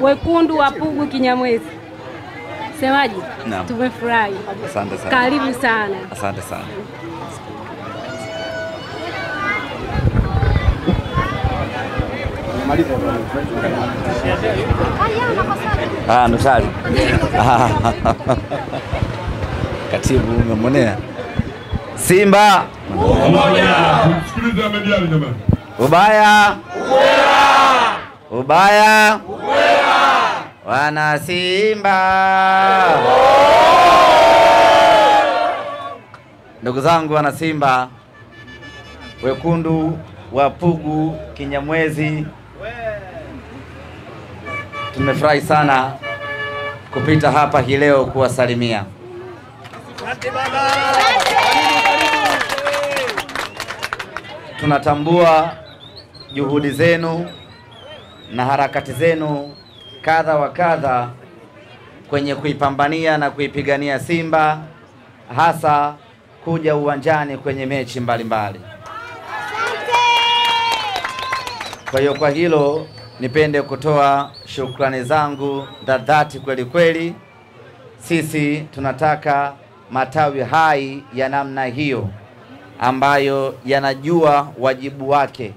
Wekundu wa Pugu Kinyamwezi. Semaji? Naam. Tumefurahi. Asante sana. Karibu sana. Asante sana. Nusali. Katibu umemwonea. Simba Umoja. Sikiliza mediani jamani. Ubaya. Ubaya. Wana Simba. Ndugu zangu wana Simba, wekundu wa Pugu Kinyamwezi, tumefurahi sana kupita hapa hii leo kuwasalimia. Tunatambua juhudi zenu na harakati zenu kadha wa kadha kwenye kuipambania na kuipigania Simba, hasa kuja uwanjani kwenye mechi mbalimbali. Kwa hiyo kwa hilo nipende kutoa shukrani zangu za dhati kweli kweli. Sisi tunataka matawi hai ya namna hiyo ambayo yanajua wajibu wake,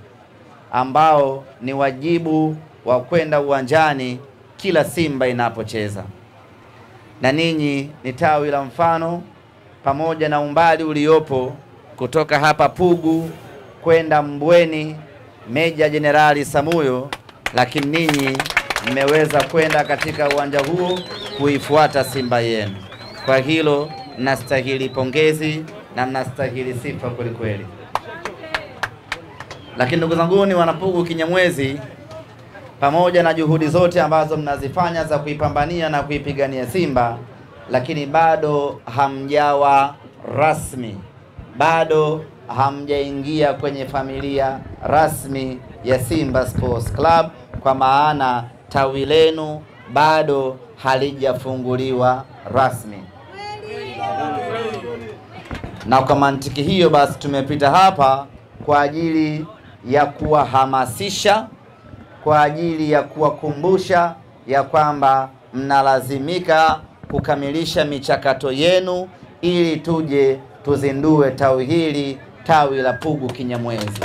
ambao ni wajibu wa kwenda uwanjani kila Simba inapocheza. Na ninyi ni tawi la mfano, pamoja na umbali uliopo kutoka hapa Pugu kwenda Mbweni Meja Jenerali Samuyo, lakini ninyi mmeweza kwenda katika uwanja huo kuifuata Simba yenu. Kwa hilo mnastahili pongezi na mnastahili sifa kweli kweli. Lakini ndugu zangu ni wanapugu Kinyamwezi, pamoja na juhudi zote ambazo mnazifanya za kuipambania na kuipigania Simba, lakini bado hamjawa rasmi, bado hamjaingia kwenye familia rasmi ya Simba Sports Club, kwa maana tawi lenu bado halijafunguliwa rasmi. Na kwa mantiki hiyo basi tumepita hapa kwa ajili ya kuwahamasisha, kwa ajili ya kuwakumbusha ya kwamba mnalazimika kukamilisha michakato yenu ili tuje tuzindue tawi hili, tawi la Pugu Kinyamwezi.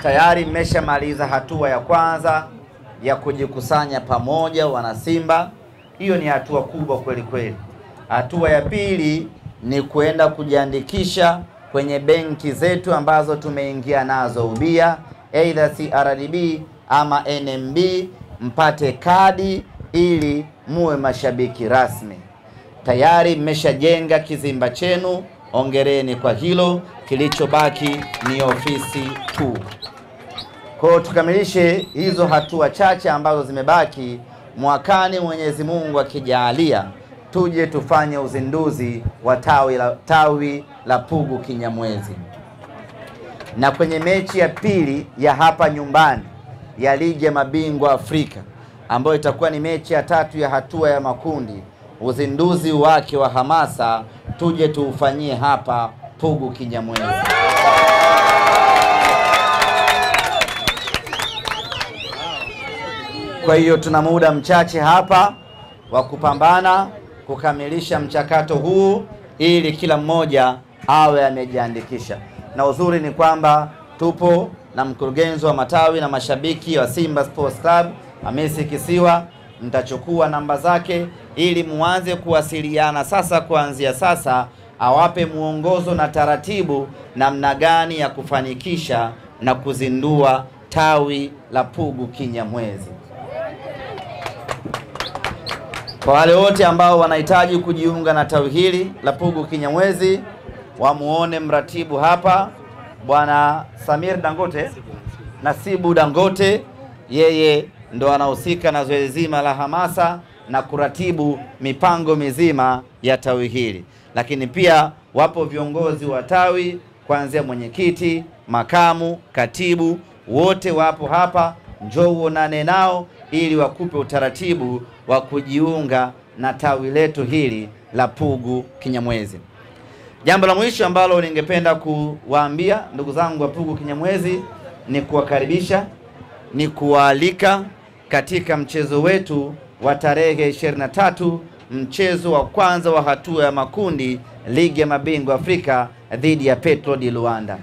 Tayari mmeshamaliza hatua ya kwanza ya kujikusanya pamoja wana Simba. Hiyo ni hatua kubwa kweli kweli. Hatua ya pili ni kwenda kujiandikisha kwenye benki zetu ambazo tumeingia nazo ubia, either CRDB ama NMB, mpate kadi ili muwe mashabiki rasmi. Tayari mmeshajenga kizimba chenu, ongereni kwa hilo. Kilichobaki ni ofisi tu. Kwa tukamilishe hizo hatua chache ambazo zimebaki. Mwakani Mwenyezi Mungu akijalia, tuje tufanye uzinduzi wa tawi la Pugu Kinyamwezi. Na kwenye mechi ya pili ya hapa nyumbani ya Ligi ya Mabingwa Afrika, ambayo itakuwa ni mechi ya tatu ya hatua ya makundi, uzinduzi wake wa hamasa tuje tuufanyie hapa Pugu Kinyamwezi. Kwa hiyo tuna muda mchache hapa wa kupambana kukamilisha mchakato huu ili kila mmoja awe amejiandikisha. Na uzuri ni kwamba tupo na mkurugenzi wa matawi na mashabiki wa Simba Sports Club, Hamisi Kisiwa. Mtachukua namba zake ili muanze kuwasiliana sasa, kuanzia sasa awape muongozo na taratibu namna gani ya kufanikisha na kuzindua tawi la Pugu Kinyamwezi. Kwa wale wote ambao wanahitaji kujiunga na tawi hili la Pugu Kinyamwezi, wamuone mratibu hapa Bwana Samir Dangote, Nasibu Dangote. Yeye ndo anahusika na zoezi zima la hamasa na kuratibu mipango mizima ya tawi hili. Lakini pia wapo viongozi wa tawi kuanzia mwenyekiti, makamu, katibu, wote wapo hapa. Njoo uonane nao ili wakupe utaratibu wa kujiunga na tawi letu hili la Pugu Kinyamwezi. Jambo la mwisho ambalo ningependa kuwaambia ndugu zangu wa Pugu Kinyamwezi ni kuwakaribisha ni kualika katika mchezo wetu wa tarehe 23, mchezo wa kwanza wa hatua ya makundi ligi ya mabingwa Afrika dhidi ya Petro di Luanda.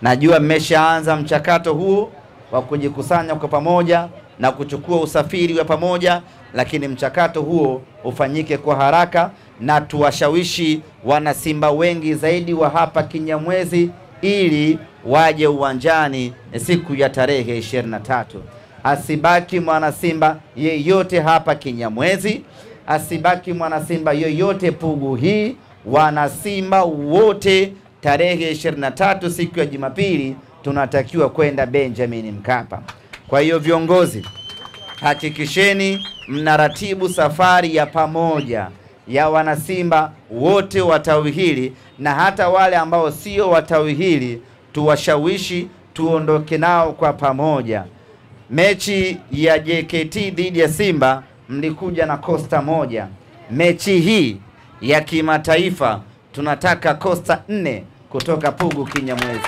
Najua mmeshaanza mchakato huo wa kujikusanya kwa pamoja na kuchukua usafiri wa pamoja, lakini mchakato huo ufanyike kwa haraka na tuwashawishi wana Simba wengi zaidi wa hapa Kinyamwezi ili waje uwanjani siku ya tarehe 23. Asibaki mwana Simba yeyote hapa Kinyamwezi, asibaki mwana Simba yeyote Pugu hii. Wana Simba wote tarehe 23 siku ya Jumapili tunatakiwa kwenda Benjamin Mkapa. Kwa hiyo viongozi, hakikisheni mnaratibu safari ya pamoja ya wana Simba wote wa tawi hili, na hata wale ambao sio wa tawi hili tuwashawishi tuondoke nao kwa pamoja. Mechi ya JKT dhidi ya Simba mlikuja na kosta moja. Mechi hii ya kimataifa tunataka kosta 4 kutoka Pugu Kinyamwezi.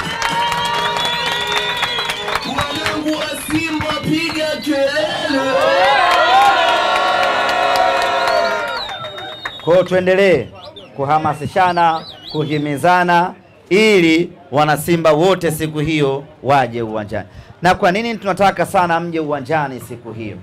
Wanangu wa Simba piga kelele. Kwa tuendelee kuhamasishana, kuhimizana ili wana Simba wote siku hiyo waje uwanjani. Na kwa nini tunataka sana mje uwanjani siku hiyo?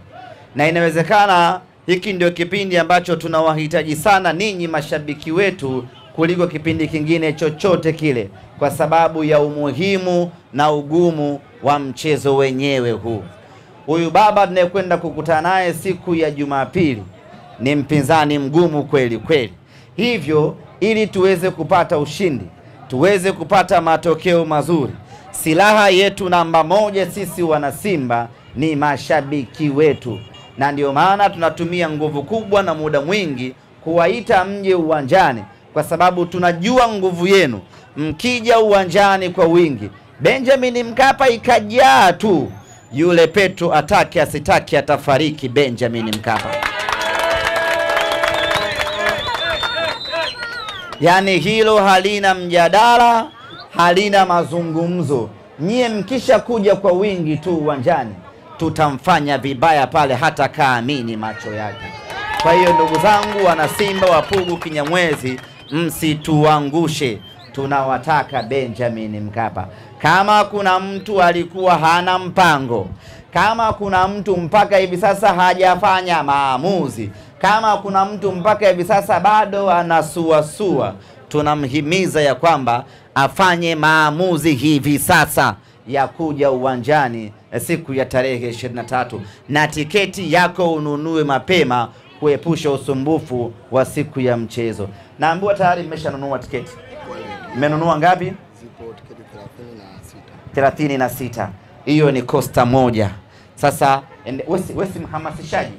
Na inawezekana hiki ndio kipindi ambacho tunawahitaji sana ninyi mashabiki wetu kuliko kipindi kingine chochote kile, kwa sababu ya umuhimu na ugumu wa mchezo wenyewe huu. Huyu baba tunayekwenda kukutana naye siku ya Jumapili ni mpinzani mgumu kweli kweli. Hivyo ili tuweze kupata ushindi, tuweze kupata matokeo mazuri, silaha yetu namba moja sisi wana Simba ni mashabiki wetu. Na ndio maana tunatumia nguvu kubwa na muda mwingi kuwaita mje uwanjani, kwa sababu tunajua nguvu yenu. Mkija uwanjani kwa wingi, Benjamin Mkapa ikajaa tu, yule Petro atake asitake atafariki Benjamin Mkapa. Yani hilo halina mjadala, halina mazungumzo. Nyie mkisha kuja kwa wingi tu uwanjani, tutamfanya vibaya pale hata kaamini macho yake. Kwa hiyo ndugu zangu wana Simba wa Pugu Kinyamwezi, msituangushe. Tunawataka Benjamin Mkapa. Kama kuna mtu alikuwa hana mpango, kama kuna mtu mpaka hivi sasa hajafanya maamuzi, kama kuna mtu mpaka hivi sasa bado anasuasua, tunamhimiza ya kwamba afanye maamuzi hivi sasa ya kuja uwanjani siku ya tarehe 23, na tiketi yako ununue mapema kuepusha usumbufu wa siku ya mchezo. Naambiwa tayari mmeshanunua tiketi. Mmenunua ngapi? Zipo tiketi 36. Hiyo ni kosta moja. Sasa wewe si mhamasishaji?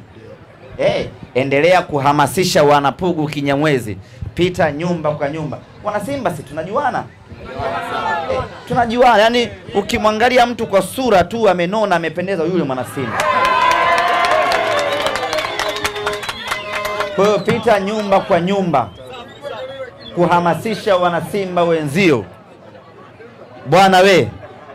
Endelea kuhamasisha wana Pugu Kinyamwezi. Pita nyumba kwa nyumba. Wana Simba si tunajuana? Tunajuana. Yani ukimwangalia mtu kwa sura tu amenona amependeza, yule mwana Simba. Kwa hiyo pita nyumba kwa nyumba kuhamasisha wana Simba wenzio. Bwana we,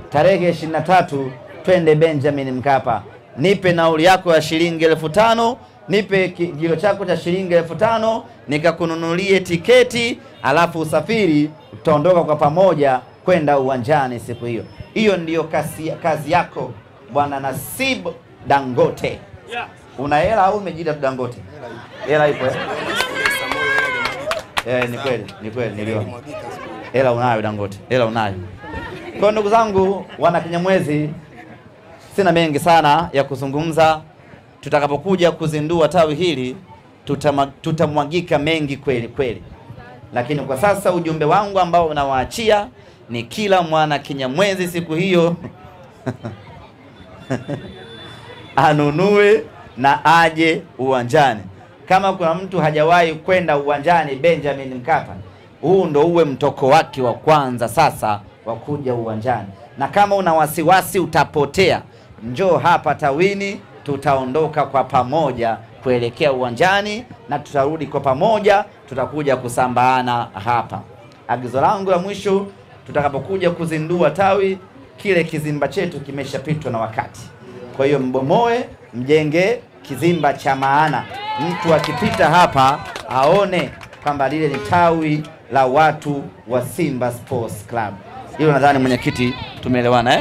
tarehe 23 twende Benjamin Mkapa. Nipe nauli yako ya shilingi 5,000, nipe kilo chako cha shilingi 5,000, nikakununulie tiketi, alafu usafiri, tutaondoka kwa pamoja kwenda uwanjani siku hiyo. Hiyo ndiyo kazi yako Bwana Nasib Dangote. Una hela au umejida Dangote? Hela ipo ni kweli niliona. Hela unayo Dangote, hela unayo. Kwa ndugu zangu wana Kinyamwezi, sina mengi sana ya kuzungumza. Tutakapokuja kuzindua tawi hili tutamwagika mengi kweli kweli. Lakini kwa sasa ujumbe wangu ambao nawaachia ni kila mwana Kinyamwezi siku hiyo anunue na aje uwanjani. Kama kuna mtu hajawahi kwenda uwanjani Benjamin Mkapa, huu ndo uwe mtoko wake wa kwanza sasa wa kuja uwanjani. Na kama una wasiwasi utapotea, njoo hapa tawini, tutaondoka kwa pamoja kuelekea uwanjani na tutarudi kwa pamoja, tutakuja kusambaana hapa. Agizo langu la mwisho, tutakapokuja kuzindua tawi, kile kizimba chetu kimeshapitwa na wakati. Kwa hiyo mbomoe, mjenge kizimba cha maana. Mtu akipita hapa aone kwamba lile ni tawi la watu wa Simba Sports Club. Hilo nadhani mwenyekiti tumeelewana